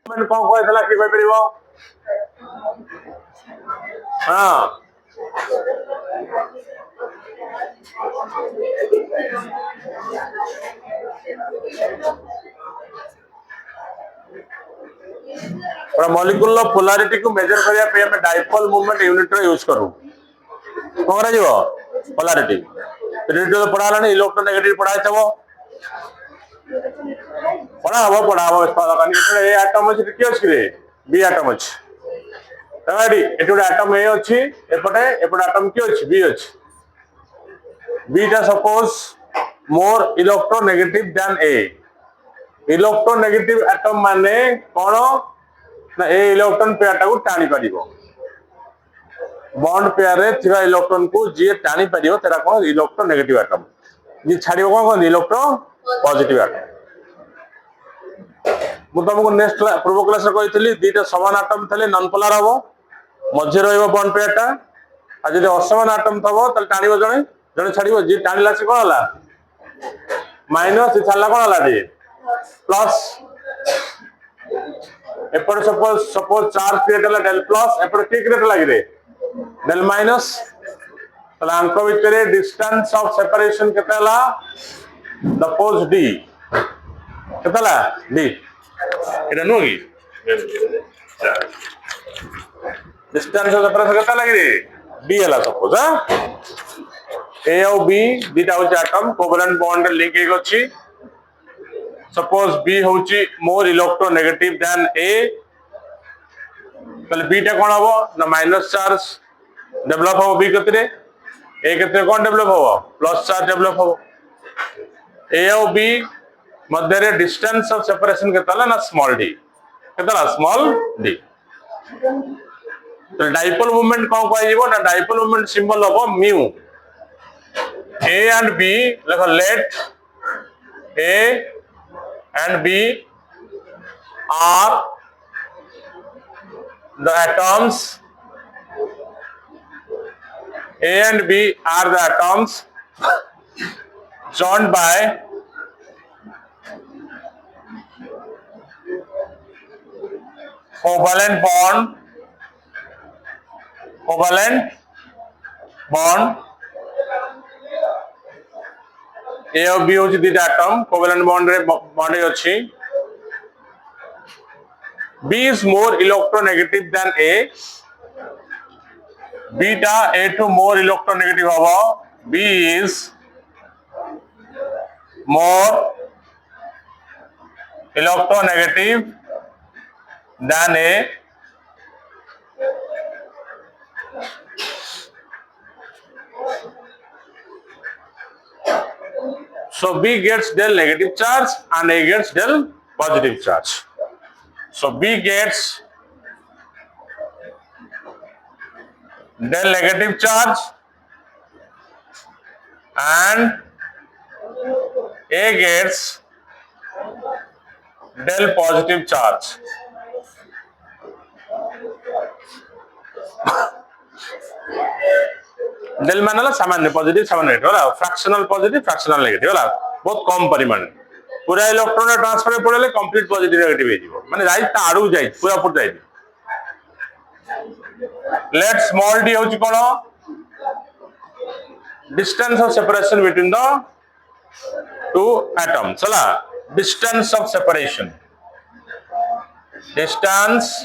कौन कहला कि परिबो हाँ मॉलिक्यूल पोलारिटी को मेजर करिया पे हमें डाइपोल मूवमेंट यूनिट रो यूज करू कौन करा जीवो पोलारिटी यूनिट पढ़ा लानी इलेक्ट्रोनेगेटिव पढ़ा छबो पढ़ा हबो ए एटम अछि कि अछि रे बी एटम अछि राइट एटो एटम ए अछि एपटे एटम कि अछि बी अछि बी टा सपोज मोर इलेक्ट्रोनेगेटिव देन ए इलेक्ट्रोनेगेटिव एटम माने कोन ना ए इलेक्ट्रॉन पेयर टा को टाणी परिबो बॉन्ड पेयर रे थिबा इलेक्ट्रॉन को जे टाणी परिबो तेरा कोन इलेक्ट्रोनेगेटिव एटम जे छाडिबो कोन इलेक्ट्रो पॉजिटिव एटम मु तुमको नेक्स्ट पूर्व क्लास रे कहितली दीटा समान एटम थले नॉन पोलर हबो मध्य रहइबो बॉन्ड पेयर टा आ जदि असमान एटम थबो त टाणीबो जणे जणे छाडिबो जे टाणीला से कोन हला माइनस छाला कोन हला जे प्लस एपर सपोज चार्ज क्रिएट हला डेल प्लस एपर की क्रिएट लागि रे डेल माइनस तला अंक भितरे डिस्टेंस ऑफ सेपरेशन केते हला सपोज डी केते हला डी एटा नो की डिस्टेंस ऑफ सेपरेशन केते लागि रे डी हला सपोज हां ए और बी दीटा होची एटम कोवेलेंट बॉन्ड लिंक एक अछि सपोज बी होची मोर इलेक्ट्रोनेगेटिव देन ए तले बी टा कोन हबो ना माइनस चार्ज डेवलप हो बी कतरे ए कतरे कोन डेवलप हो प्लस चार्ज डेवलप हो ए और बी मध्य रे डिस्टेंस ऑफ सेपरेशन केतला ना स्मॉल डी केतला स्मॉल डी तो डाइपोल मूवमेंट कोन कहै जीवो ना डाइपोल मूवमेंट सिंबल हबो mu A and B let A and B are the atoms A and B are the atoms joined by covalent bond A और B होची दीटा atom covalent bond रे bond अछि B is more electronegative than A beta A to more electronegative हबो B is more electronegative than A so B gets del negative charge and A gets del positive charge. So B gets del negative charge and A gets del positive charge. Del मानला सामान्य positive सामान्य negative होला fractional positive fractional negative होला बहुत कम परिमाण पूरा electron transfer पड़ले complete positive negative हे जीवो माने जाई ता आडू जाई पूरा पूरा जाई लेट स्मॉल डी होची कोन distance of separation between the two atoms होला distance of separation distance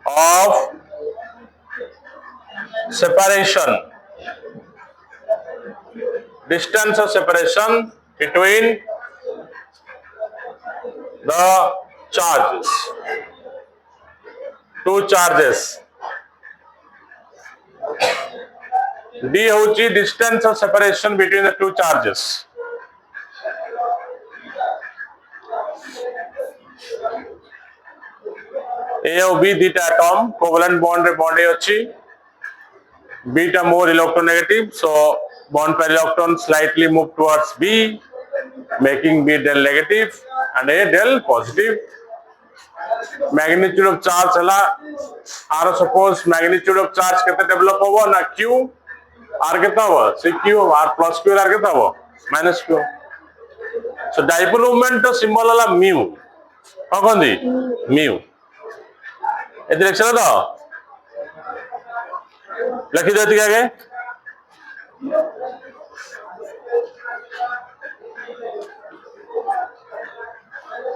of separation distance of separation between the charges two charges D होची distance of separation between the two charges A और B दीटा atom covalent bond रे bond अछि beta more electronegative so bond pair electron slightly move towards B making B del negative and A del positive magnitude of charge hela r suppose magnitude of charge kete develop hobo na q r kete hobo se q r plus q r kete hobo minus q so dipole moment to symbol hela mu कौन कौन दी mu A लिख तो लिखी दो आगे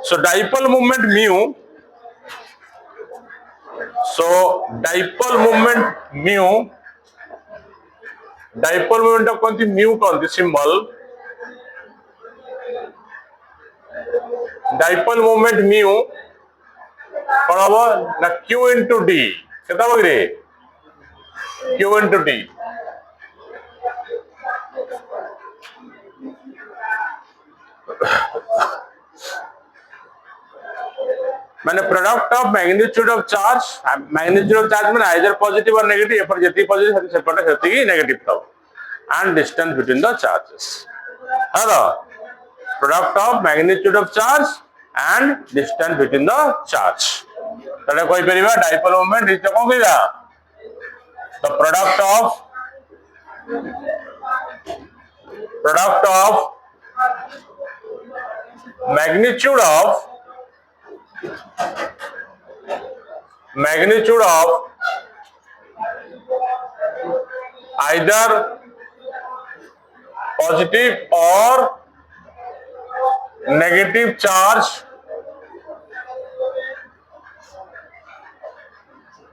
so dipole moment mu so dipole moment of कौन थी mu कौन थी सिंबल डाइपोल मोमेंट म्यू कौन हम ना क्यू इंटू डी के क्यू इंटू डी मैंने product of magnitude of charge मैंने आइदर पॉजिटिव और नेगेटिव एपर जति पॉजिटिव सेपटे सेति नेगेटिव तब and distance between the charges hello product of magnitude of charge and distance between the charge तले कोई परिबा डाइपोल मोमेंट इज कोन कइला the product of magnitude of either positive or negative charge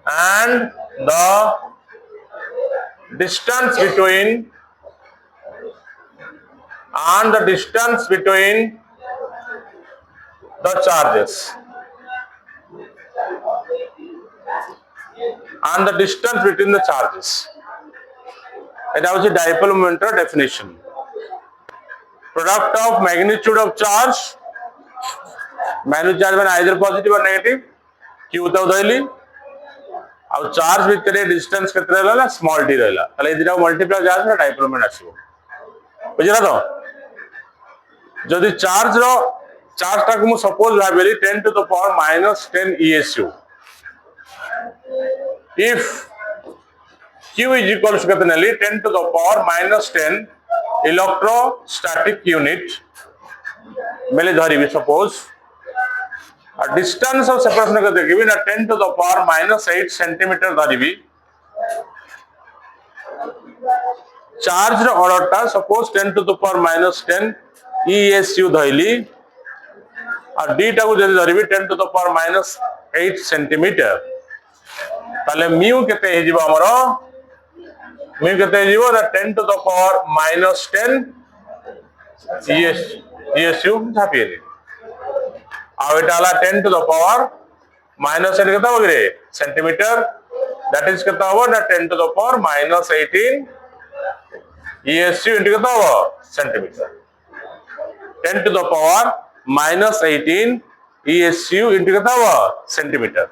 and the distance between the charges and the distance between the charges it is dipole moment definition product of magnitude of charge either positive or negative q तो धइली आ charge भितर distance केते रहला small D रहला तले ए दिटा multiply charge रे dipole moment आसीबो बुझला तो जदि चार्ज टाक मु suppose भाबेली 10 to the power minus 10 ESU if q is equals to 10 to the power minus 10 electrostatic unit मेले धरिबी सपोज और डिस्टेंस ऑफ सेपरेशन को देखिबी ना 10 to the power minus 8 centimetre धरिबी चार्ज रो ऑर्डर ता suppose 10 to the power minus 10 ESU धइली और डी टा को जदि धरिबी 10 to the power minus 8 centimetre ताले म्यू केते हे जिवो हमरो म्यू केते हे जिवो ना 10 to the power minus 10 ESU छापिए uh एटाला 10 to the power minus 8 केता होगे सेंटीमीटर दैट इज केता हो ना 10 to the power minus 18 ESU into केता हो centimetre 10 to the power minus 18 ESU into केता हो सेंटीमीटर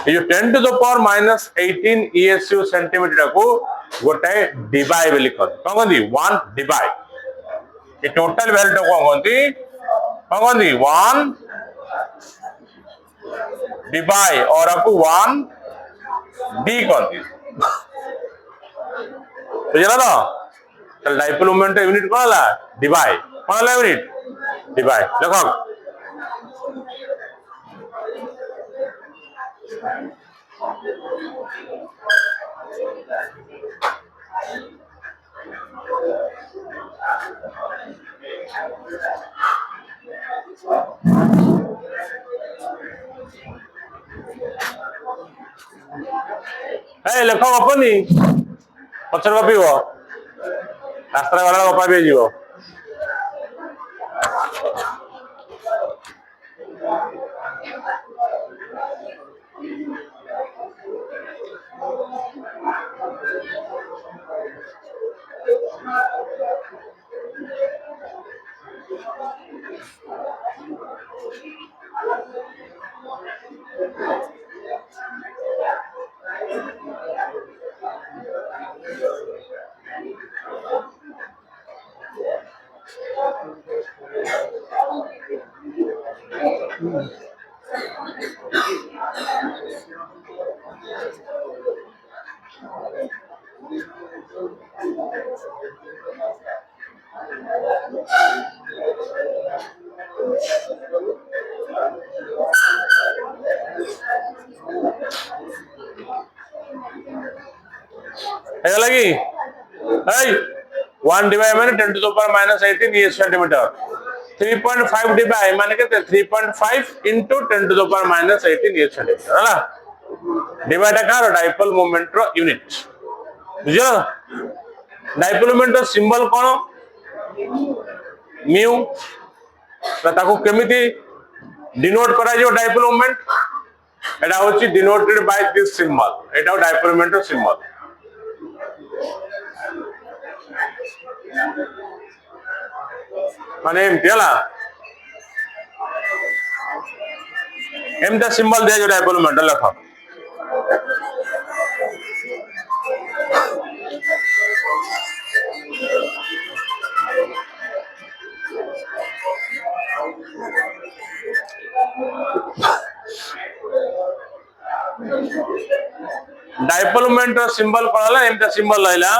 ये 10 to the power minus 18 ESU centimetre को गोटे डिवाइ बेली कोन कोंदी 1 डिवाइ ये total value को कोंदी 1 डिवाइ और आपको 1 डी कोंदी बुझला तो चल डाइपोल मोमेंट यूनिट कोन हला डिवाइ कोन हला यूनिट डिवाइ देखो ए लेखो गपनी पछर गपिबो रास्ता गला गपा पे जीवो लगी 1 डिवाइड मैंने 10 टू द पावर -18 ये सेंटीमीटर 3.5 डिवाइड माने के 3.5 into 10 टू द पावर -18 ये सेंटीमीटर है ना डिवाइड कार डाइपोल मोमेंट रो यूनिट बुझियो डाइपोल मोमेंट रो सिंबल कोन म्यू ताको केमिति डिनोट करा जो डाइपोल मोमेंट एटा होची डिनोटेड बाय दिस सिंबल एटा डाइपोल मोमेंट रो सिंबल माने एमती है एमता सिंबल दिया जो डाइपोल मोमेंट लिखा डाइपोल मोमेंट सिंबल कोला एमता सिंबल लइला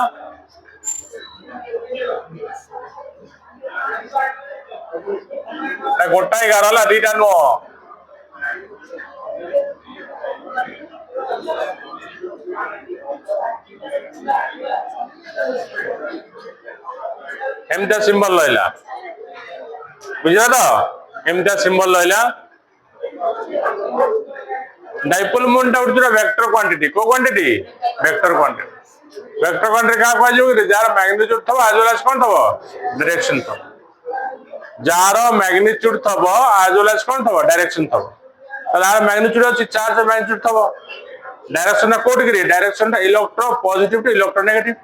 गोटाई गारला दीटा नो एमता सिंबल लइला बुझला तो एमता सिंबल लइला डाइपोल मोमेंट उठरा वेक्टर क्वांटिटी को क्वांटिटी वेक्टर क्वांटिटी का कह जो जार मैग्नीट्यूड थबो एज वेल एज कोन थबो डायरेक्शन थबो जार मैग्नीट्यूड थबो एज वेल एज कोन थबो डायरेक्शन थबो तार मैग्नीट्यूड अछि चार्ज मैग्नीट्यूड थबो डायरेक्शन कोड करी direction electropositive to electronegative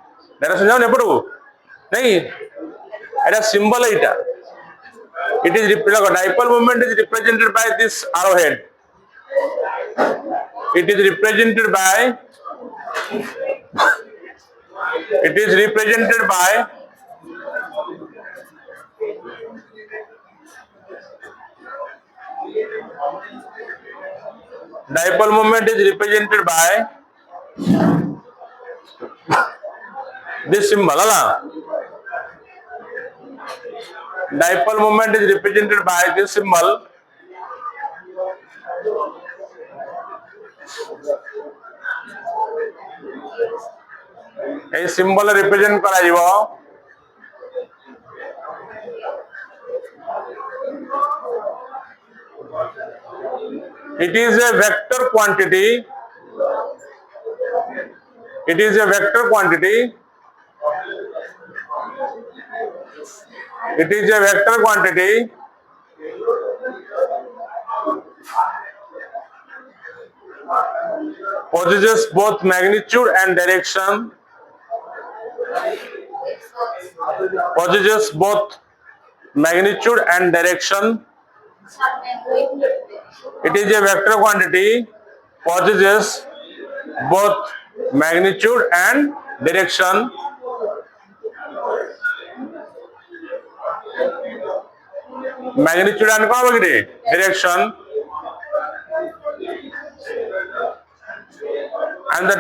direction जाउ नेपड़ को नहीं एटा सिंबल एटा it is dipole moment is represented by this arrow head it is represented by dipole moment is represented by this symbol ala dipole moment is represented by this symbol a symbol represent करा जीवो it is a vector quantity it is a vector quantity it is a vector quantity possesses both magnitude and direction possesses both magnitude and direction it is a vector quantity possesses both magnitude and direction magnitude and direction and the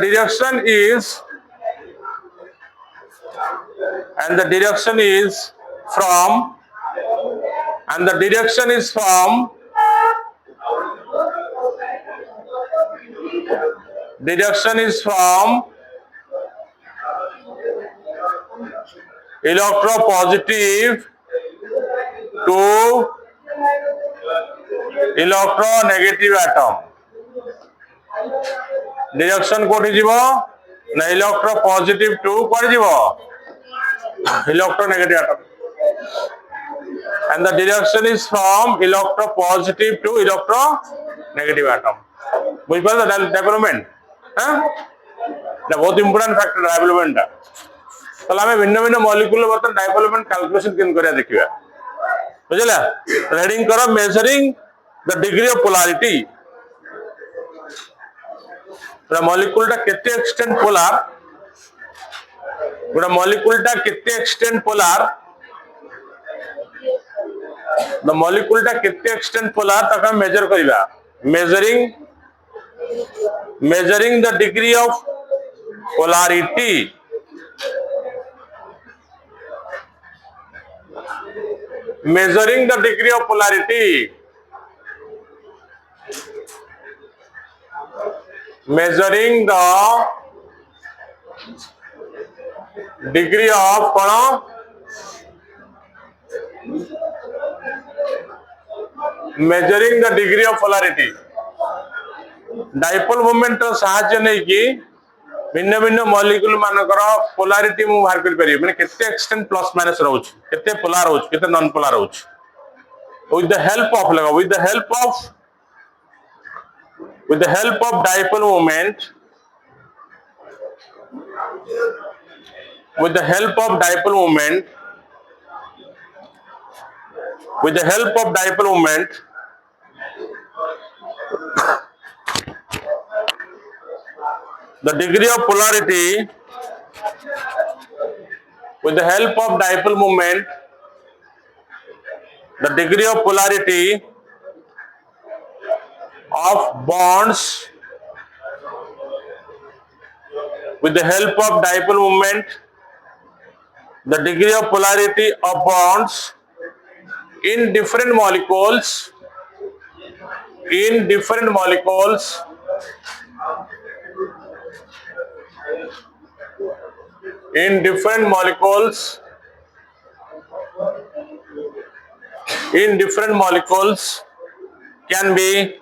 direction is from electropositive to electronegative atom direction कोठी जीवो ना electropositive to कोठी जीवो electronegative atom and the direction is from electropositive to electronegative atom बुझ पाला dipole moment हां এটা बहुत इंपोर्टेंट फैक्टर डाइपोल मोमेंट তাহলে আমি ভিন্ন ভিন্ন মলিকুল বর্তন ডাইपोल मोमेंट ক্যালকুলেশন কেন করিয়া দেখিবা বুঝলা রিডিং করো measuring the degree of polarity पूरा मॉलिक्यूलटा केते एक्सटेंट पोलर पूरा मॉलिक्यूलटा केते एक्सटेंट पोलर द मॉलिक्यूलटा केते एक्सटेंट पोलर तक हम मेजर करिबा measuring the degree of polarity measuring the degree of polarity, measuring the degree of कौन measuring the degree of polarity, dipole moment साहाय्य नहीं कि भिन्न भिन्न मॉलिक्यूल मानकर पोलारिटी मु बाहर कर परिबे माने केते एक्सटेंट प्लस माइनस रहउछ केते पोलार रहउछ केते नॉन पोलार रहउछ with the help of लगा with the help of dipole moment, with the help of dipole moment, with the help of dipole moment, the degree of polarity, with the help of dipole moment, the degree of polarity of bonds, with the help of dipole moment, the degree of polarity of bonds in different molecules, in different molecules, in different molecules, in different molecules can be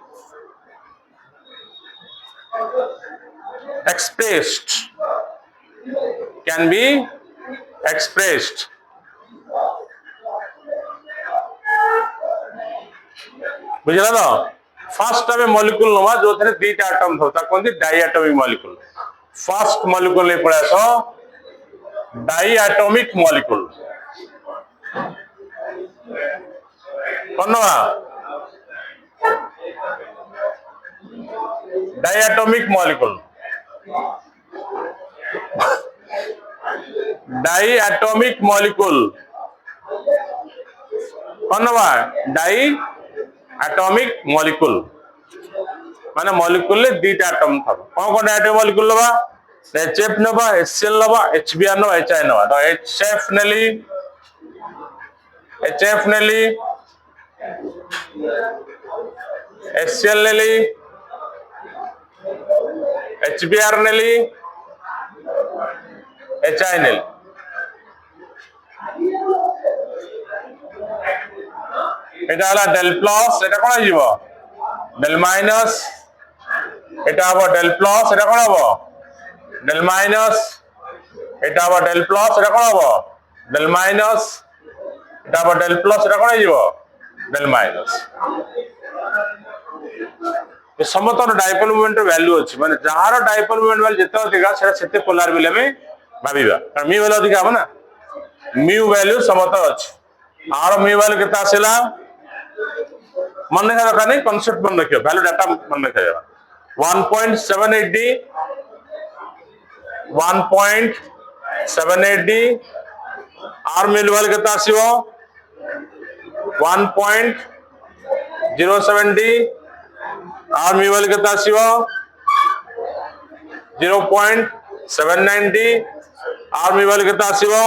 expressed, can be expressed. बुझला ना first हमें molecule नवा जो थे दीटा atom था कोन diatomic molecule first molecule ले पड़ा तो डाइएटॉमिक मॉलिक्यूल कौनवा डाइएटॉमिक मॉलिक्यूल डाइएटॉमिक मॉलिक्यूल कौनवा डाई एटॉमिक मॉलिक्यूल माने मॉलिक्यूल ले दीटा एटम था कौन कौन एटॉमिक मॉलिक्यूल लबा HF नबा HCl नबा HBr नबा HI नबा तो HF नेली HF नेली HCl नेली HBr नेली HI नेली এটা হলো ডেল প্লাস এটা কোন হইব ডেল মাইনাস এটা হবে ডেল প্লাস এটা কোন হবে ডেল মাইনাস এটা হবে ডেল প্লাস এটা কোন হবে ডেল মাইনাস এটা হবে ডেল প্লাস এটা কোন হইব ডেল মাইনাস এই সমতল ডাইপোল মোমেন্টের ভ্যালু আছে মানে যাହାର ডাইপোল মোমেন্ট ভ্যালু যেতে ଅଧିକା সেটা সেতে পোলার বিলে আমি ভাবিবা কারণ মিউ ভ্যালু ଅଧିକା হবে না মিউ ভ্যালু সমতল আছে আর মিউ ভ্যালু কেতে আসিলা मन रखा दरकार नहीं कॉन्सेप्ट मन रखियो वैल्यू डाटा मन रखियो 1.78d 1.78d आर मिल वाले कितना आसीबो 1.07d आर मिल वाले कितना आसीबो 0.79d आर मिल वाले कितना आसीबो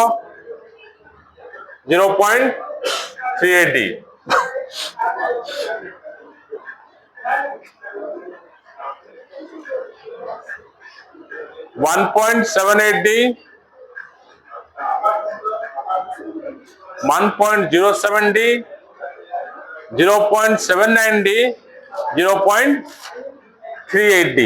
0.38d 1.78d 1.07d 0.79d 0.38d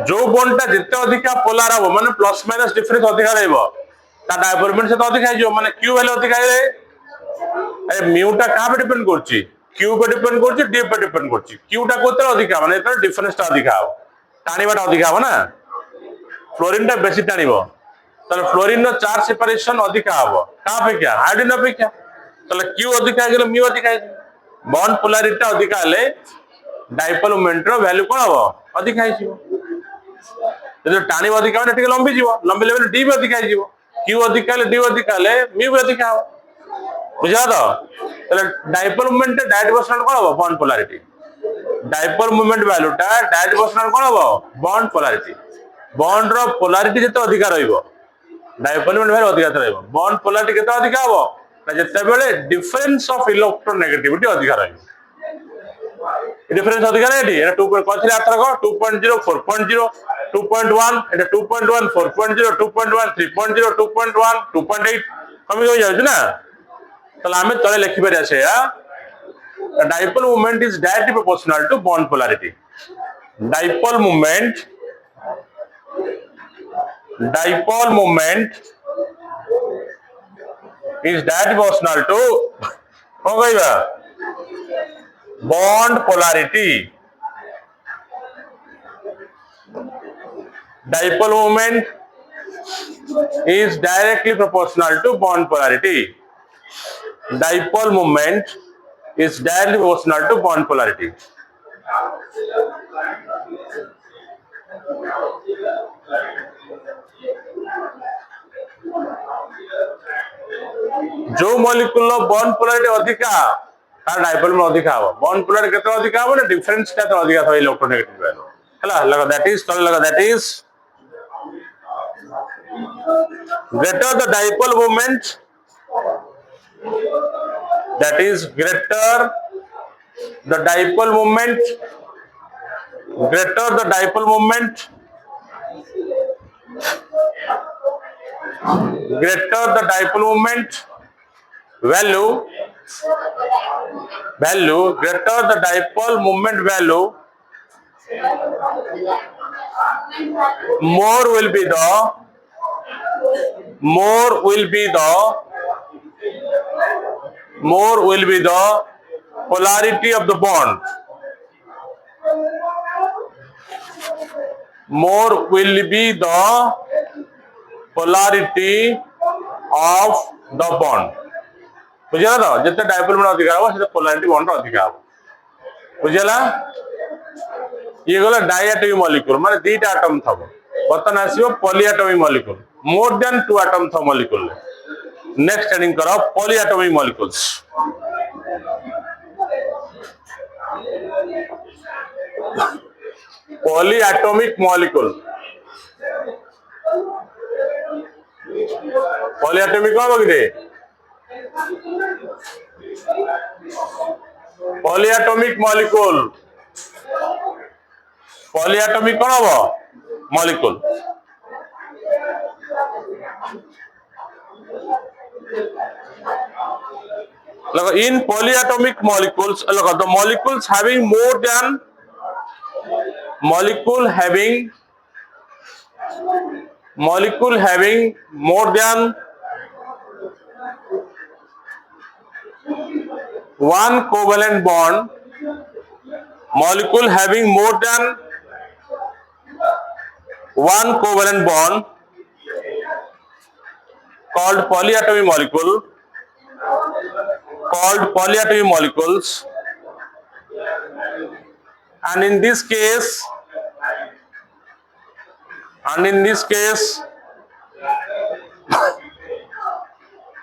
जो बॉन्डटा जिते अधिका पोलार हम माने प्लस माइनस डिफरेंस अधिका रहबो ता डाइपोलमेंट से तो अधिका जो माने क्यू वैल्यू अधिका है ए म्यूटा का पे डिपेंड करछि क्यू पे डिपेंड करछि डी पे डिपेंड करछि क्यूटा कोते अधिका माने तो डिफरेंस ता अधिका हो टाणीबाटा अधिका हो ना फ्लोरीन ता बेसी टाणीबो तले फ्लोरीन नो चार्ज सेपरेशन अधिका हो का पे क्या हाइड्रोजन अपेक्षा तले क्यू अधिका गेले म्यू अधिका बॉन्ड पोलैरिटी अधिका ले डाइपोल मोमेंट रो वैल्यू कोन हो अधिका हिसिबो जो टाणी अधिका माने लंबी जीव लंबी लेवल डी भी अधिका जीव क्यू अधिका ले डी अधिका ले म्यू भी अधिका हो बुझा तो डाइपोल मूवमेंट डायरेक्ट प्रोपोर्शनल कौन हम bond polarity dipole movement value टा डायरेक्ट प्रोपोर्शनल कौन हम बॉन्ड पोलैरिटी बॉन्ड रो पोलैरिटी जिते अधिक रहिबो डाइपोल मूवमेंट वैल्यू अधिक रहिबो बॉन्ड पोलैरिटी केते अधिक हबो ना जते बेले डिफरेंस ऑफ इलेक्ट्रोनेगेटिविटी अधिक रहिबो डिफरेंस अधिक नहीं एटा 2 कथि आतर को 2.0 4.0 2.1 एटा 2.1 4.0 2.1 3.0 2.1 2.8 कमी हो जाउछ ना तले हमें तले लिखि परिया से dipole moment is directly proportional to bond polarity dipole moment is directly proportional to कौन कहबा bond polarity dipole moment is directly proportional to bond polarity dipole moment is directly proportional to bond polarity जो molecule bond polarity अधिका तार dipole में अधिका हो bond polarity केते अधिका हो ना डिफरेंस ता तो अधिका हो इलेक्ट्रोनेगेटिव वैल्यू हला लगा that is greater the dipole moment that is greater the dipole moment greater the dipole moment greater the dipole moment value greater the dipole moment value more will be the polarity of the bond more will be the polarity of the bond बुझला तो जिते dipole में अधिक हो सेते polarity bond अधिक हो बुझला ये गला डायटोमिक मॉलिक्यूल माने दीटा एटम थबो बर्तन आसीबो polyatomic molecule more than 2 atom थ मॉलिक्यूल नेक्स्ट हेडिंग करो polyatomic molecules polyatomic molecule polyatomic कौन बगदे पॉलीएटॉमिक मॉलिक्यूल पॉलीएटॉमिक कौन हो molecule look in polyatomic molecules look the molecules having more than molecule having more than one covalent bond molecule having more than one covalent bond called polyatomic molecules and in this case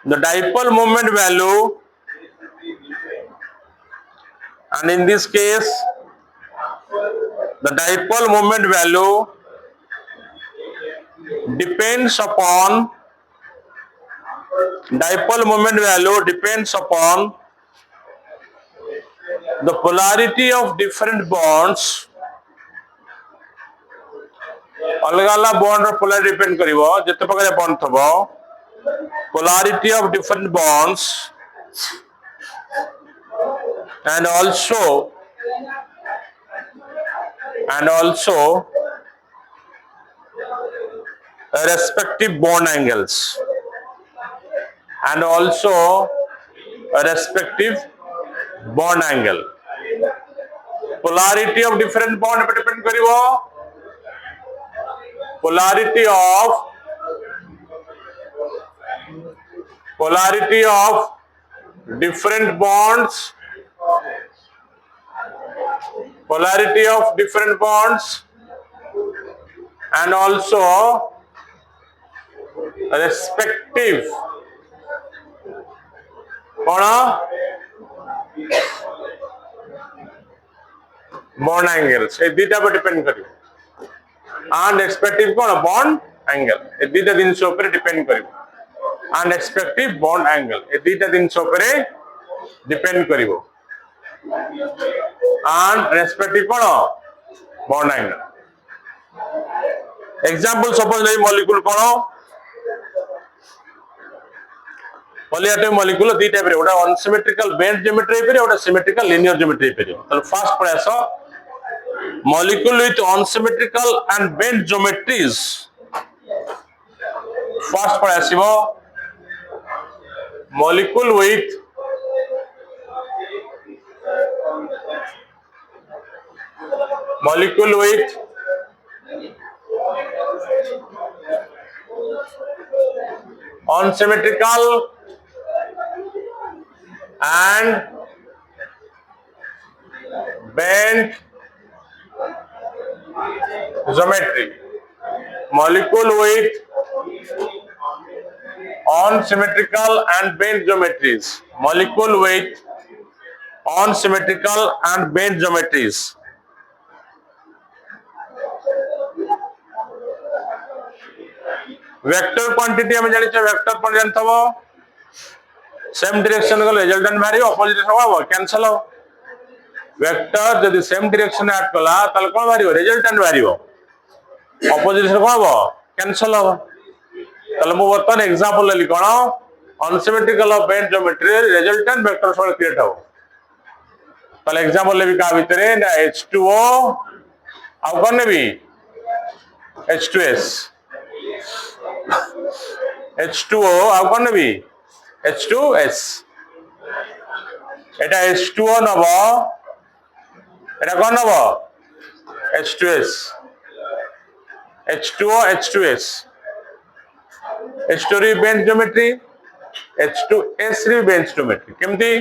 the dipole moment value depends upon the polarity of different bonds अलग अलग bond रो polarity depend करिवो जते प्रकार bond थबो polarity of different bonds and also respective bond angles polarity of different bond पे depend करिवो polarity of different bonds and also respective कौन bond angle से दीटा पर डिपेंड करियो एंड एक्सपेक्टिव कौन बॉन्ड एंगल ए दीटा दिन ऊपर डिपेंड करियो एंड एक्सपेक्टिव बॉन्ड एंगल ए दीटा दिन ऊपर डिपेंड करियो एंड रेस्पेक्टिव कौन बॉन्ड एंगल एग्जांपल सपोज ले मॉलिक्यूल कौन पॉलीएटॉमिक मॉलिक्यूल दी टाइप रे ओटा अनसिमेट्रिकल बेंड ज्योमेट्री पे ओटा सिमेट्रिकल लिनियर ज्योमेट्री पे तो फर्स्ट प्रयास molecule with unsymmetrical and bent geometries first प्रयास molecule with unsymmetrical and bent geometry molecule with unsymmetrical and bent geometries molecule with unsymmetrical and bent geometries vector quantity हमें जानी चाहिए vector पर जानता हो सेम डायरेक्शन को resultant भारी opposite हो कैंसिल हो वेक्टर यदि सेम डायरेक्शन ऐड कला तल कोन भारी रिजल्टेंट भारी ऑपोजिट कोन हो कैंसिल हो तल मु बर्तन एग्जांपल लेली कोन unsymmetrical of bent geometry resultant vector सब क्रिएट हो तल एग्जांपल लेबी का भीतर H2O आ कोन नेबी H2S H2O ଆଉ କଣ ନେବି H2S এটা H2O নব এটা কোন নব H2S H2O H2S H2 री बेंड ज्योमेट्री H2S री बेंड ज्योमेट्री केमती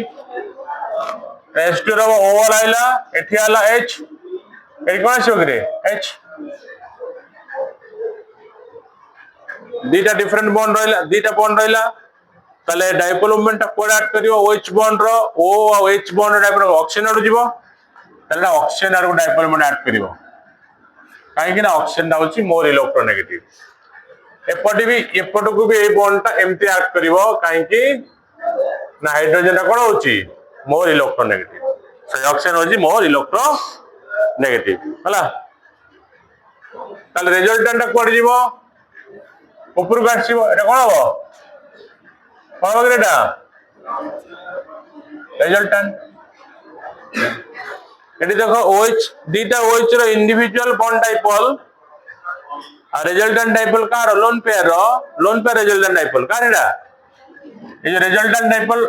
H2 रो ओवर आइला एठी आला H एठी कोन आछो रे H दीटा डिफरेंट बॉन्ड रहिला दीटा बॉन्ड रहिला तले डाइपोल मोमेंट कोड ऐड करियो OH बॉन्ड रो O और H बॉन्ड डाइपोल ऑक्सीजन आडू जीवो तले ऑक्सीजन आरो डाइपोल मोमेंट ऐड करियो काहे कि ना ऑक्सीजन दा होची मोर इलेक्ट्रोनेगेटिव एपट को भी ए बॉन्ड ता एमटी ऐड करियो काहे कि ना हाइड्रोजन दा कोन होची मोर इलेक्ट्रोनेगेटिव सो ऑक्सीजन होची मोर इलेक्ट्रोनेगेटिव हला तले रिजल्टेंट कोड जीवो ऊपर को आसीबो एटा कोन हो कोन हो एटा रिजल्टेंट एटी देखो OH दीटा OH रो इंडिविजुअल बॉन्ड डाइपोल आ रिजल्टेंट डाइपोल का लोन पेयर रिजल्टेंट डाइपोल का एटा ये resultant dipole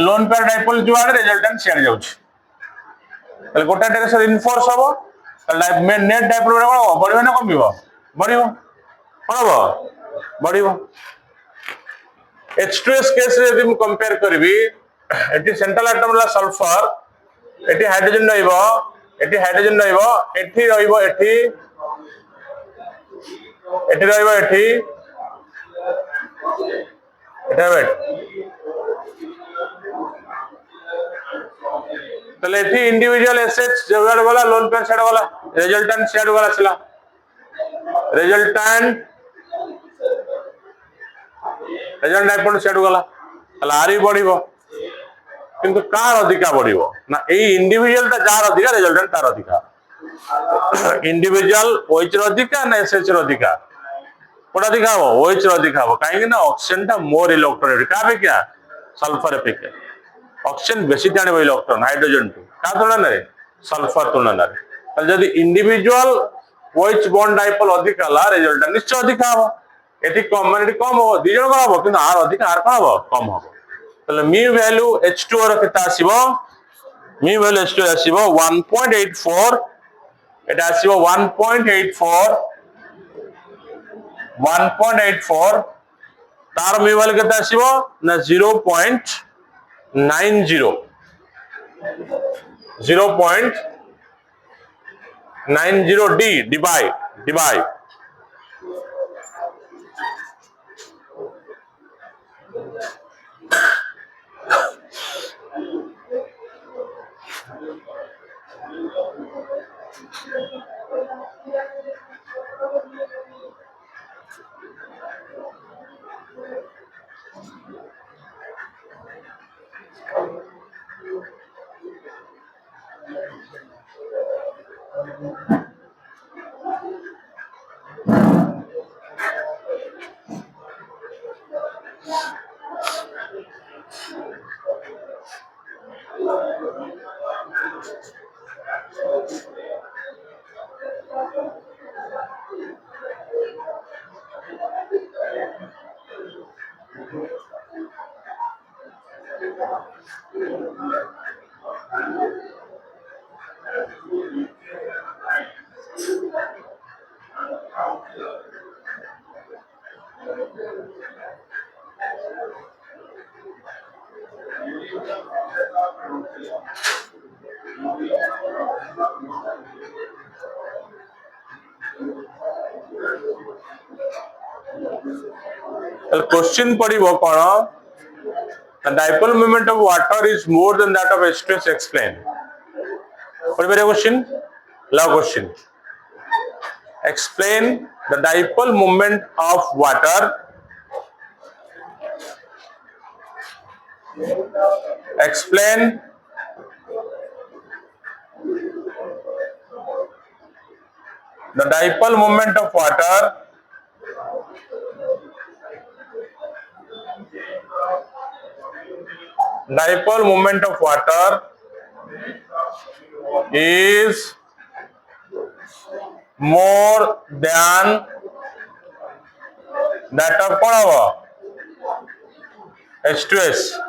lone pair dipole जो आडे रिजल्टेंट शेयर जाउछ तले गोटा डायरेक्शन इनफोर्स हबो तले नेट डाइपोल रे कोन बढ़िबो ना कमिबो बढ़िबो कोन हबो बढ़िबो H2S केस रे यदि हम कंपेयर करबी एटी सेंट्रल एटम ला सल्फर एटी हाइड्रोजन रहइबो एटी हाइड्रोजन रहइबो एटी रहइबो एटी रहइबो एटी एटा वेट तले एटी इंडिविजुअल एसेट्स जगड़ वाला लोन पेयर साइड वाला रिजल्टेंट साइड वाला छिला रिजल्टेंट रिजल्ट डाइपोल सेट गला तला आरी बढ़िबो किंतु कार अधिका बढ़िबो ना ए इंडिविजुअल ता जार अधिका रिजल्टेंट तार अधिका इंडिविजुअल OH रो अधिका ना SH रो अधिका कोड अधिका हो OH रो अधिका हो काहे कि ना ऑक्सीजन ता मोर इलेक्ट्रोनेगेटिव का पे क्या सल्फर पे के ऑक्सीजन बेसी जाने इलेक्ट्रॉन हाइड्रोजन टू का तुलना रे सल्फर तुलना रे त यदि इंडिविजुअल OH बॉन्ड डाइपोल अधिका ला रिजल्टेंट निश्चय अधिका हो एटी कम माने एटी कम हो दी जण कोन हो किंतु आर अधिक आर कोन हो कम हो तले मी वैल्यू H2O रो केता आसीबो मी वैल्यू H2O आसीबो 1.84 एटा आसीबो 1.84 तार मी वैल्यू केता आसीबो ना 0.90 D divide क्वेश्चन पड़ो कौन the dipole moment of water is more than that of H2S explain. What is the question? Love question. Explain the dipole moment of water. Explain the dipole moment of water. Dipole moment of water is more than that of H2S.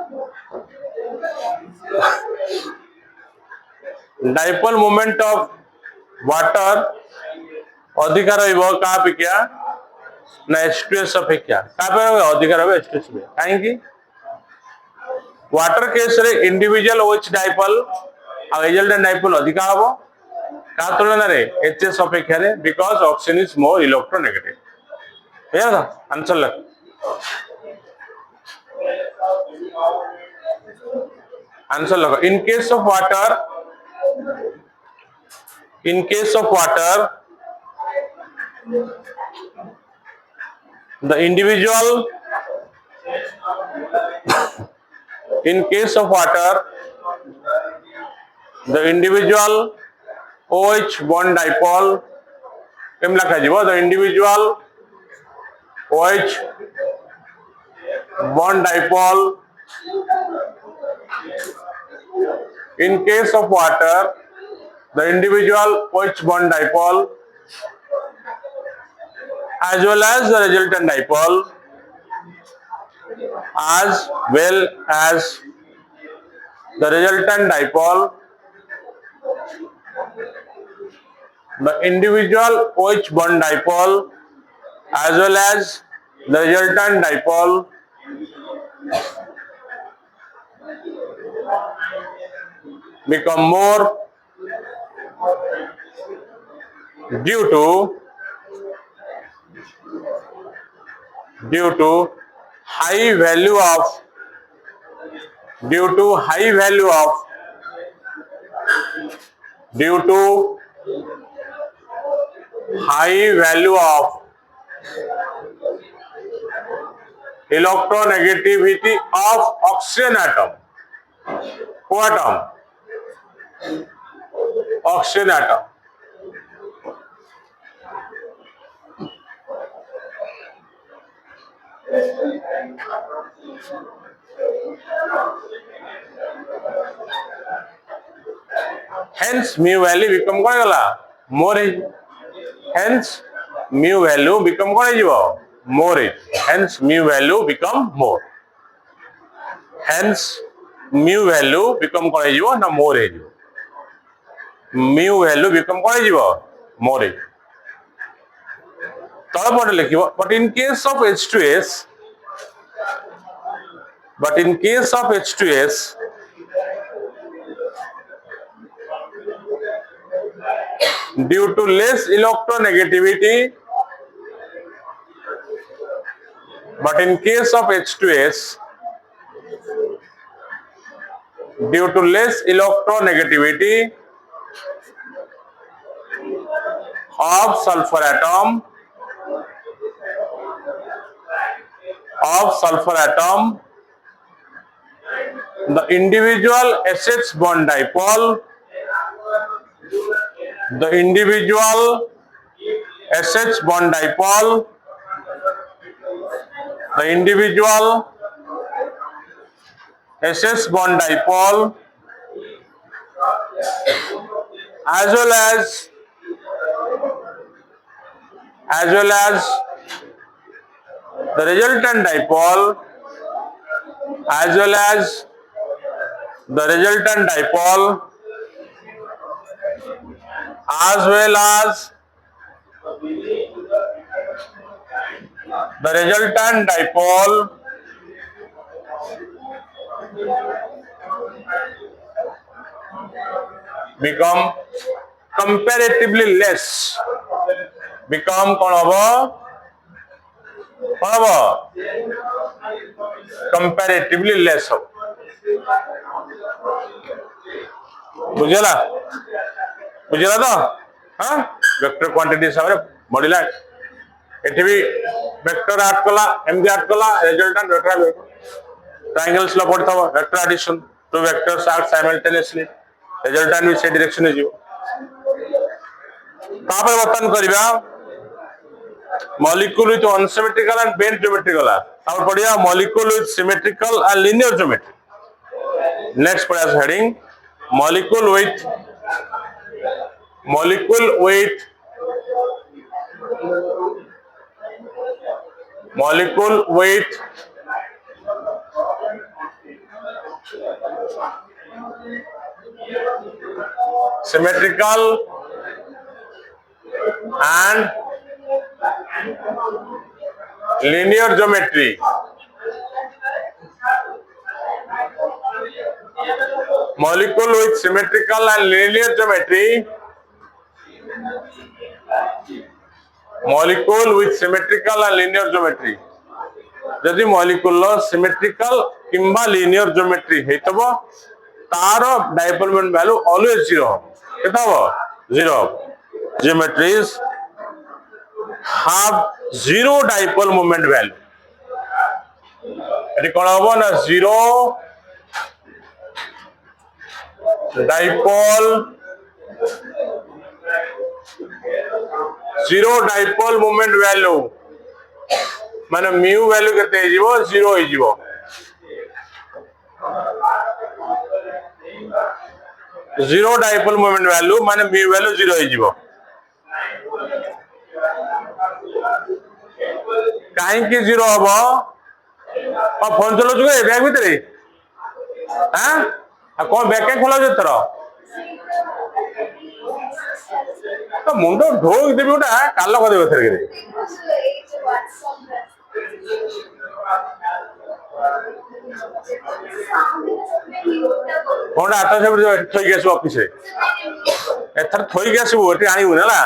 Dipole moment of water अधिकार क्या अपेक्षा ना H2S अपेक्षा अधिकार H2S कहीं water case रे individual OH dipole आ resultant dipole अधिका हबो का तुलन रे HS अपेक्षा रे because oxygen is more electronegative या ना आंसर लग in case of water the individual in case of water the individual OH bond dipole केम लिखा जीवो the individual OH bond dipole in case of water the individual OH bond dipole as well as the resultant dipole the individual OH bond dipole as well as the resultant dipole become more due to high value of electronegativity of oxygen atom. What atom? Oxygen atom. Hence mu value become कौन गला more है. Hence mu value become कौन है जीवो more है. Hence mu value become more. Hence mu value become कौन है जीवो ना more है जीवो. Mu value become कौन है जीवो more है. तब पढ़ लिखियो. But in case of H2S due to less electronegativity of sulfur atom the individual SH bond dipole the individual SH bond dipole, the individual SS bond dipole, as well as the resultant dipole, as well as the resultant dipole, as well as the resultant dipole become comparatively less, become कौन होगा comparatively less हो बुझला तो हाँ vector quantity हिसाब से बढ़िला एठी भी वेक्टर ऐड कला एमडी ऐड कला रिजल्टेंट वेक्टर ट्रायंगल्स ला पड़ता है vector addition two vectors are simultaneously resultant भी से डायरेक्शन में जीव तापर बर्तन करिबा molecule with unsymmetrical and bent geometrical तापर पढ़िया molecule with symmetrical and linear geometry next पढ़िया heading molecule with symmetrical and linear geometry. Molecule with symmetrical and linear geometry. Molecule with symmetrical and linear geometry. यदि molecule symmetrical किंबा linear geometry है तब तारो dipole moment value always 0 कितना हो 0 geometries have 0 dipole moment value यदि कौन होगा ना 0 dipole moment value माने mu value केते है जीवो 0 है जीवो जीरो डाइपोल मोमेंट वैल्यू माने mu वैल्यू 0 है जीवो काहे की 0 हबो और फोन चलो जुगे बैग भीतर हां आ कोन बैग के खोला जतर तो मुंडो ढोक देबी ओटा कालो को देबे थरे फोन आता से थई गेस ऑफिस रे एथर थई गेस ओटी आनी हो ना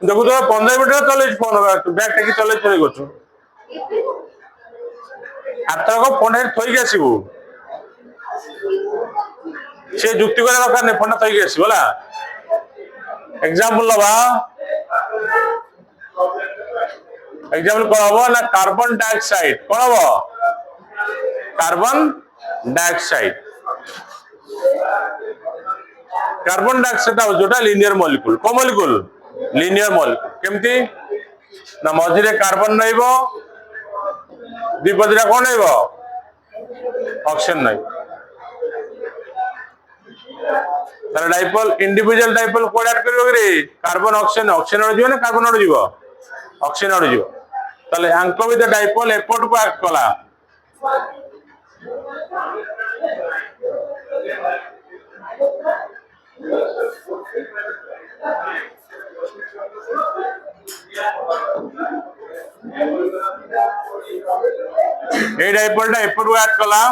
देखो तो 15 मिनिट चले फोन बैग टेकी चले चले गछु आता को फोन थई गेस से जुक्ति करे दरकार नै फोन थई गेस होला एग्जांपल लबा एग्जांपल कोन हो ना कार्बन डाइऑक्साइड कोन हो कार्बन डाइऑक्साइड जोटा लिनियर मॉलिक्यूल को मॉलिक्यूल लिनियर मॉलिक्यूल केमती ना मझिरे कार्बन नइबो द्विपदीरा कोन नइबो ऑक्सीजन नै तार dipole individual dipole code add करियो रे कार्बन ऑक्सीजन ऑक्सीजन और जीव ना कार्बन और जीव ऑक्सीजन और जीव ताले आंको विद डाइपोल एपोर्ट को ऐड कला ए डाइपोल टा एपोर्ट को ऐड कला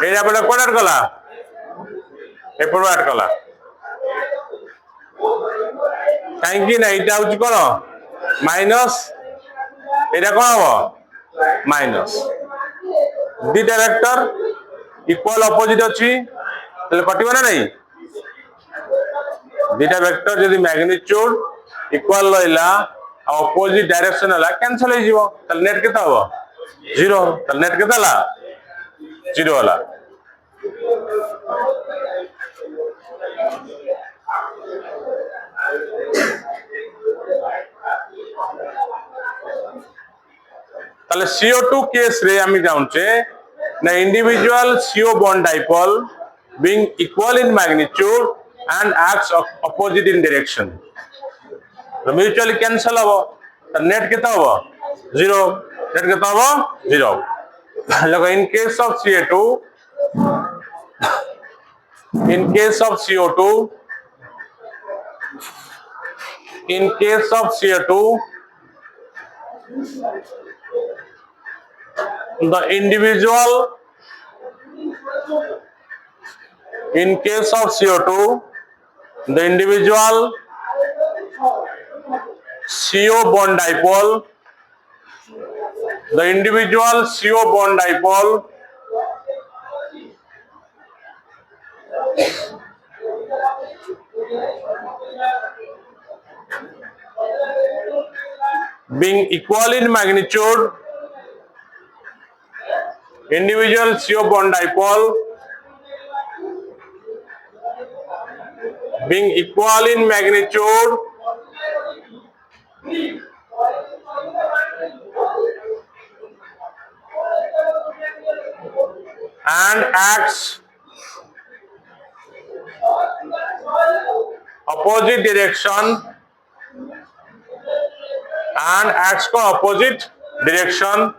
ए डाइपोल कोड ऐड कला एपोर्ट ऐड कला काहेकि ना इटा होची कोन माइनस एटा कोन हो माइनस दीटा वेक्टर इक्वल अपोजिट अछि तले कटिबो ना नहीं दीटा वेक्टर यदि मैग्नीट्यूड इक्वल लइला अपोजिट डायरेक्शन हला कैंसिल हो जीवो तले नेट केता हो 0 तले नेट केता ला 0 हला ताले CO2 केस रे हम जाउचे ना individual CO bond dipole being equal in magnitude and acts opposite in direction तो म्यूचुअली कैंसल हो तो नेट कितना हो 0 नेट कितना हो 0 लगा in case of CO2 in case of CO2 in case of CO2 the individual in case of CO2 the individual CO bond dipole the individual CO bond dipole being equal in magnitude individual CO bond dipole being equal in magnitude and acts opposite direction and acts को opposite direction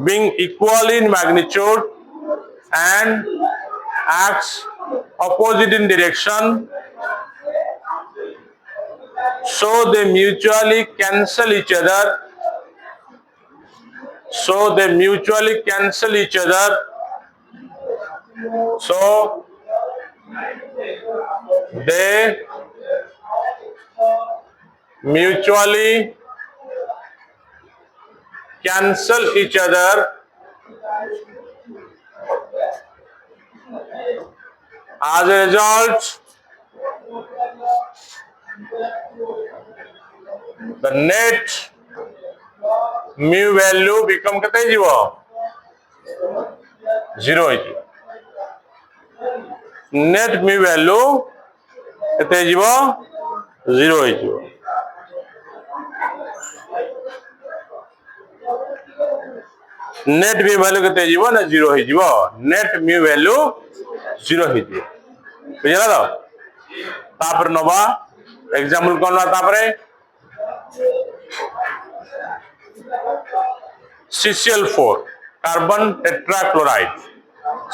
being equal in magnitude and acts opposite in direction so they mutually cancel each other so they mutually cancel each other so they mutually cancel each other as a result the net mu value become केते जीवो 0 होई net mu value केते जीवो 0 होई जीवो net mu value केते जीवो ना 0 होई जीवो net mu value 0 होई जीवो बुझला तो तापर नवा एग्जांपल कोन तापरे CCl4 carbon tetrachloride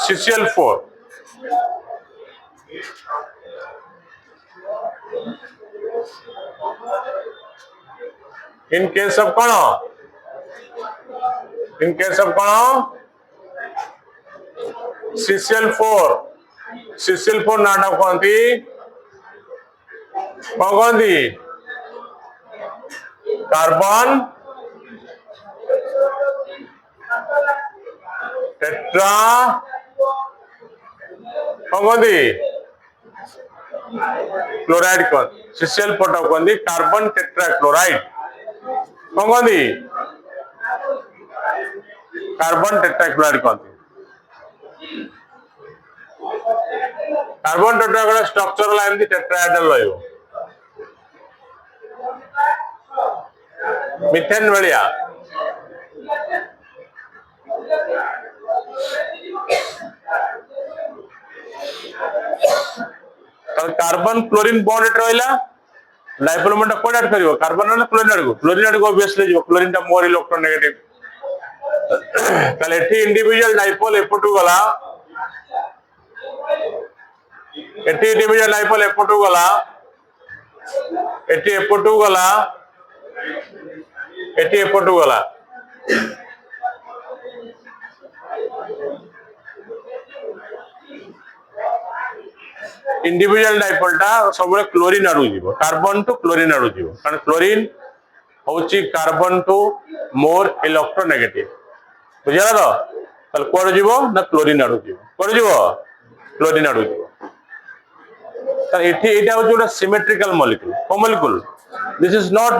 CCl4 in case of kono CCl4 नाटा कोंती कोंती कार्बन टेट्रा कोंती क्लोराइड कोन CCl4 कोंती कार्बन टेट्राक्लोराइड कोंती कार्बन टेट्राक्लोराइड कोंती कार्बन टेट्राक्लोराइड स्ट्रक्चर लाइन दी टेट्राहेड्रल रहइबो मिथेन भलिया कार्बन क्लोरीन बॉन्ड एट रहिला डायपोल मोमेंट कोड ऐड करिवो कार्बन ने क्लोरीन आडको ऑब्वियसली जो क्लोरीन टा मोर इलेक्ट्रोनेगेटिव ताले एठी इंडिविजुअल डायपोल एपटू गला एठी इंडिविजुअल डायपोल एपटू गला एठी एपटू गला एठी एपटू गला इंडिविजुअल डायपोल टा सब क्लोरीन आडू जीवो कार्बन टू क्लोरीन आडू जीवो कारण क्लोरीन होची कार्बन टू मोर इलेक्ट्रोनेगेटिव बुझला तो तल कोड जीवो ना क्लोरीन आडू जीवो कोड जीवो क्लोरीन आडू जीवो तो एठी एटा होची उडा सिमेट्रिकल मॉलिक्यूल को molecule this is not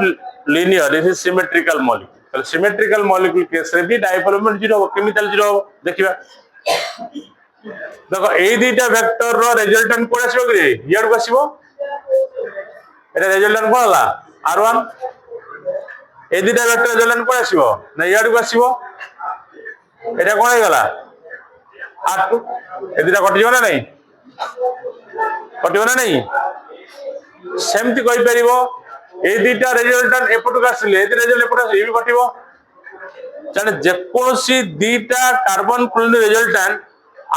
linear this is symmetrical molecule तल सिमेट्रिकल मॉलिक्यूल केस रे भी डायपोल मोमेंट 0 हो केमिकल 0 हो देखिबा देखो ए दुटा वेक्टर रो रिजल्टेंट कोन आसीबो कि यार को आसीबो एटा रिजल्टेंट कोन हला r1 ए दुटा वेक्टर रेजल्टेंट कोन आसीबो ना याड को आसीबो एटा कोन हे गला R2 ए दुटा कटि जो ना नहीं कटिबो ना नहीं सेमति कहि परिबो ए दुटा रेजल्टेंट एपटु आसीले ए रेजल्ट एपटु आसी भी कटिबो चले जे कोनसी दुटा कार्बन क्लोरीन रेजल्टेंट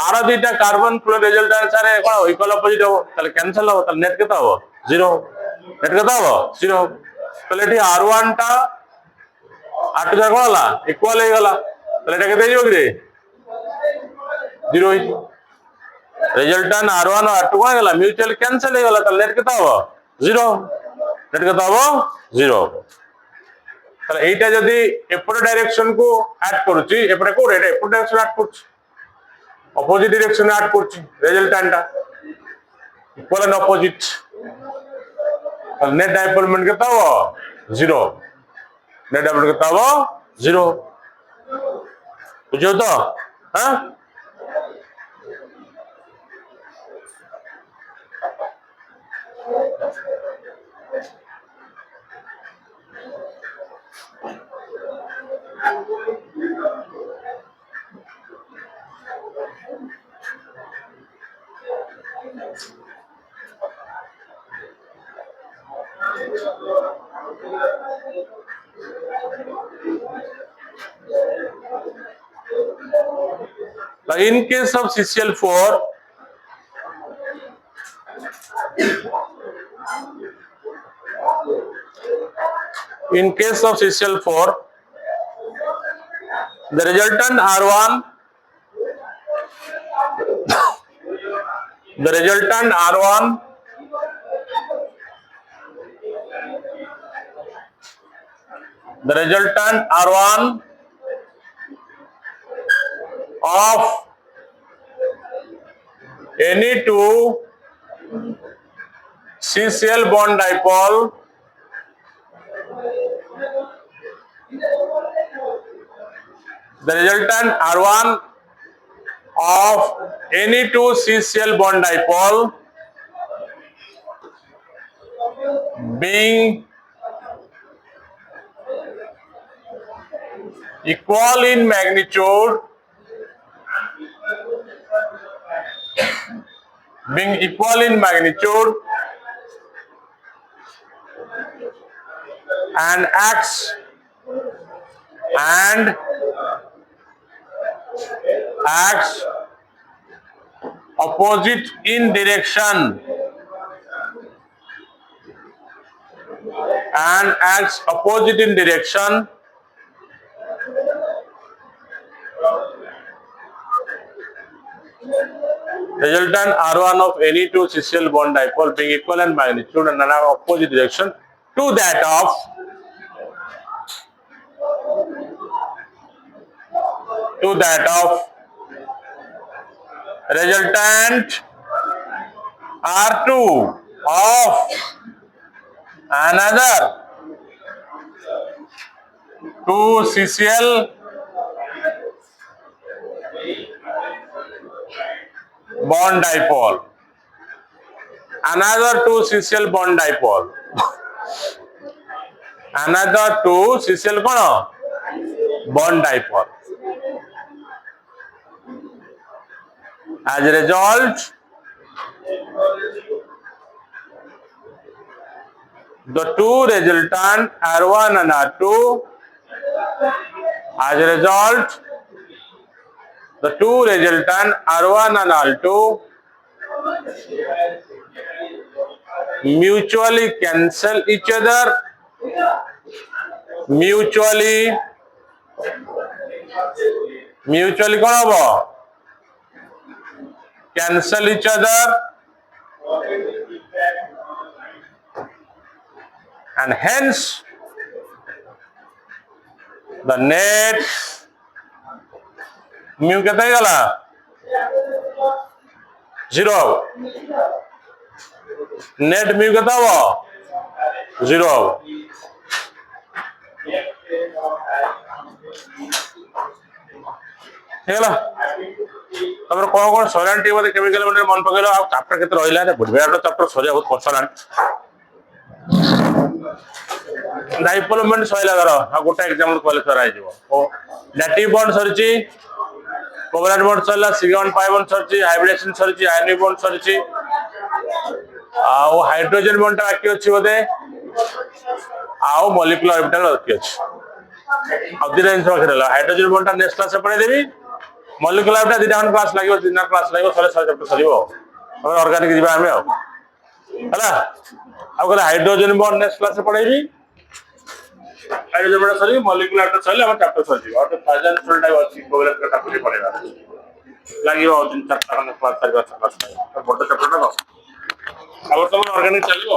आर दुटा कार्बन क्लोरीन रेजल्टेंट सारे कोन इक्वल अपोजिट हो ताले कैंसिल हो ताले नेट केता हो 0 नेट केता हो 0 ताले एठी R1 टा R2 jar कोन हला इक्वल हे गला ताले एटा केते जिवो कि 0 ही रेजल्टेंट R1 और R2 कोन गला म्यूचुअल कैंसिल हे गला ताले नेट केता हो 0 नेट केता हो 0 ताले एटा जदी एपट डायरेक्शन को ऐड करूची एपटे को एटा एपट डायरेक्शन ऐड करूची अपोजिट डायरेक्शन ऐड करूची रेजल्टेंट इक्वल एंड अपोजिट ताले नेट डायपोल मोमेंट केता हो 0 नेट डायपोल केता हो 0 बुझो तो हां in case of CCl4 in case of CCl4 the resultant R1 the resultant R1 the resultant R1 of any two CCl bond dipole the resultant R1 of any two CCl bond dipole being equal in magnitude and acts opposite in direction resultant R1 of any two CCl bond dipole being equal in magnitude and in opposite direction to that of resultant R2 of another two CCl bond dipole another two CCl bond dipole another two CCl kono bond dipole as a result the two resultant R1 and R2 as a result the two resultant R1 and R2 mutually cancel each other mutually कौन होगा cancel each other and hence the net mu कितना ही गला 0 net mu कितना हुआ 0 हेला तमर कोन solvent मध्ये chemical मध्ये मन पकेलो आ चैप्टर केते रहिला रे बुझबे चैप्टर सरिया बहुत कष्ट लान डाइपोल मोमेंट सहिला धर आ गोटे एग्जांपल कहले सर आइ जीवो ओ नेटिव बॉन्ड सरची कोवलेंट बॉन्ड सरला सिग्मा पाई बॉन्ड सरची हाइब्रिडेशन सरची आयनिक बॉन्ड सरची आ हाइड्रोजन बॉन्ड बाकी अछि बोधे आ मॉलिक्यूलर ऑर्बिटल बाकी अछि अब दिन जिंस पाखरे हाइड्रोजन बॉन्ड नेक्स्ट क्लास पढ़े देबी मॉलिक्यूलर ऑर्बिटल दिना क्लास लागियो दिन क्लास लागियो सारे चैप्टर सरियो और ऑर्गेनिक जीवा हमें हला अब कहले हाइड्रोजन बॉन्ड नेक्स्ट क्लास पढ़ेबी हाइड्रोजन बॉन्ड सरी मॉलिक्यूलर ऑर्बिटल सरी हम चैप्टर सरी और तो थाउजेंड स्टूडेंट आइ अछि कोवलेंट का टॉपिक पढ़ेगा लागियो दिन चारटा खंड क्लास सरियो क्लास तो बड़ चैप्टर ना अब तुम ऑर्गेनिक चलियो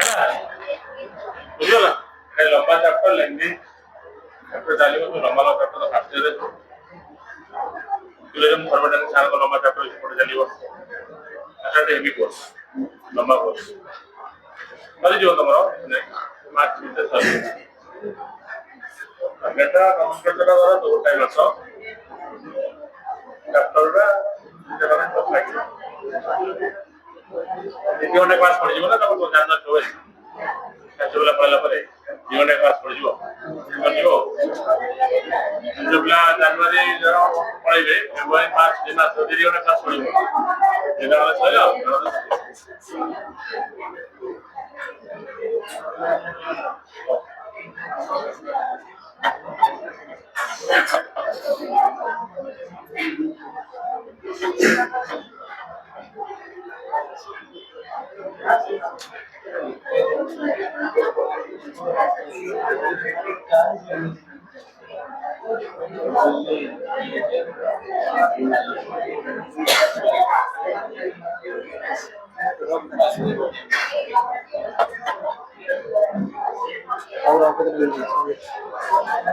है बुझला ए लंबा चैप्टर लेंगे चैप्टर चलियो तो लंबा चैप्टर तो फास्ट रे तुम फॉर्मेट सारा को लंबा चैप्टर पढ़ चलियो अच्छा हेवी कोर्स लंबा कोर्स चली जो तमरो मार्च में चली बेटा कंप्यूटर चला रहा तो टाइम लसो चैप्टर रा जरा तो लागे जीवन क्लास पढ़ जीवो ना तब जान होवे चला पढ़ला परे जीवन क्लास पढ़ जीवो जीवो जुबला जनवरी जरा पढ़िबे फेब्रुआरी मार्च दिन मास जीवन क्लास पढ़िबो एना सला और आपको तो मिल जाएगी